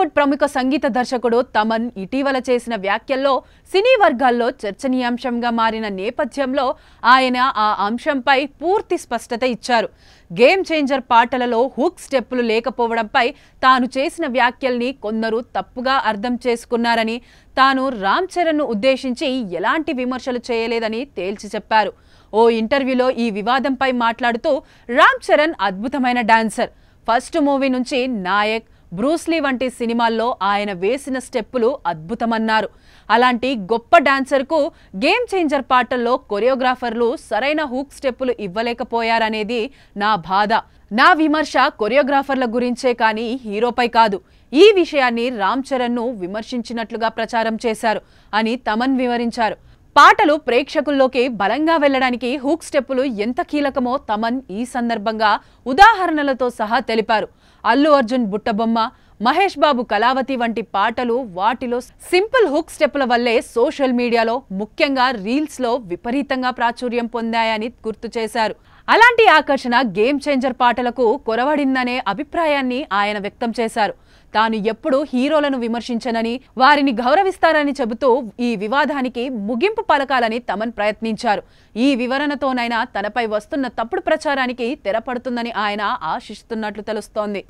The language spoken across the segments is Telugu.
టాలీవుడ్ ప్రముఖ సంగీత దర్శకుడు తమన్ ఇటీవల చేసిన వ్యాఖ్యల్లో సినీ వర్గాల్లో చర్చనీయాంశంగా మారిన నేపథ్యంలో ఆయన ఆ అంశంపై పూర్తి స్పష్టత ఇచ్చారు. గేమ్ చేంజర్ పాటలలో హుక్ స్టెప్పులు లేకపోవడంపై తాను చేసిన వ్యాఖ్యల్ని కొందరు తప్పుగా అర్థం చేసుకున్నారని, తాను రామ్ చరణ్ను ఉద్దేశించి ఎలాంటి విమర్శలు చేయలేదని తేల్చి చెప్పారు. ఓ ఇంటర్వ్యూలో ఈ వివాదంపై మాట్లాడుతూ రామ్ చరణ్ అద్భుతమైన డాన్సర్. ఫస్ట్ మూవీ నుంచి నాయక్, బ్రూస్లీ వంటి సినిమాల్లో ఆయన వేసిన స్టెప్పులు అద్భుతమన్నారు. అలాంటి గొప్ప డాన్సర్కు గేమ్ చేంజర్ పాటల్లో కొరియోగ్రాఫర్లు సరైన హుక్ స్టెప్పులు ఇవ్వలేకపోయారనేది నా బాధ. నా విమర్శ కొరియోగ్రాఫర్ల గురించే కానీ హీరోపై కాదు. ఈ విషయాన్ని రామ్ చరణ్ను విమర్శించినట్లుగా ప్రచారం చేశారు అని తమన్ వివరించారు. పాటలు ప్రేక్షకుల్లోకి బలంగా వెళ్లడానికి హుక్ స్టెప్పులు ఎంత కీలకమో తమన్ ఈ సందర్భంగా ఉదాహరణలతో సహా తెలిపారు. అల్లు అర్జున్ బుట్టబొమ్మ, మహేష్ బాబు కళావతి వంటి పాటలు వాటిలో సింపుల్ హుక్ స్టెప్పుల వల్లే సోషల్ మీడియాలో, ముఖ్యంగా రీల్స్లో విపరీతంగా ప్రాచుర్యం పొందాయని గుర్తు చేశారు. అలాంటి ఆకర్షణ గేమ్ చేంజర్ పాటలకు కొరవడిందనే అభిప్రాయాన్ని ఆయన వ్యక్తం చేశారు. తాను ఎప్పుడూ హీరోలను విమర్శించనని, వారిని గౌరవిస్తారని చెబుతూ ఈ వివాదానికి ముగింపు పలకాలని తమన్ ప్రయత్నించారు. ఈ వివరణతోనైనా తనపై వస్తున్న తప్పుడు ప్రచారానికి తెరపడుతుందని ఆయన ఆశిస్తున్నట్లు తెలుస్తోంది.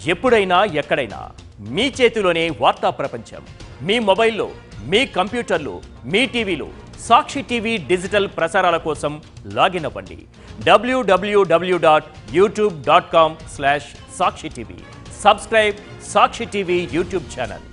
ఎప్పుడైనా ఎక్కడైనా మీ చేతిలోనే వార్తా ప్రపంచం. మీ మొబైల్లో, మీ కంప్యూటర్లో, మీ టీవీలో సాక్షి టీవీ డిజిటల్ ప్రసారాల కోసం లాగిన్ అవ్వండి. www.youtube.com/సాక్షి టీవీ. సబ్స్క్రైబ్ సాక్షి టీవీ యూట్యూబ్ ఛానల్.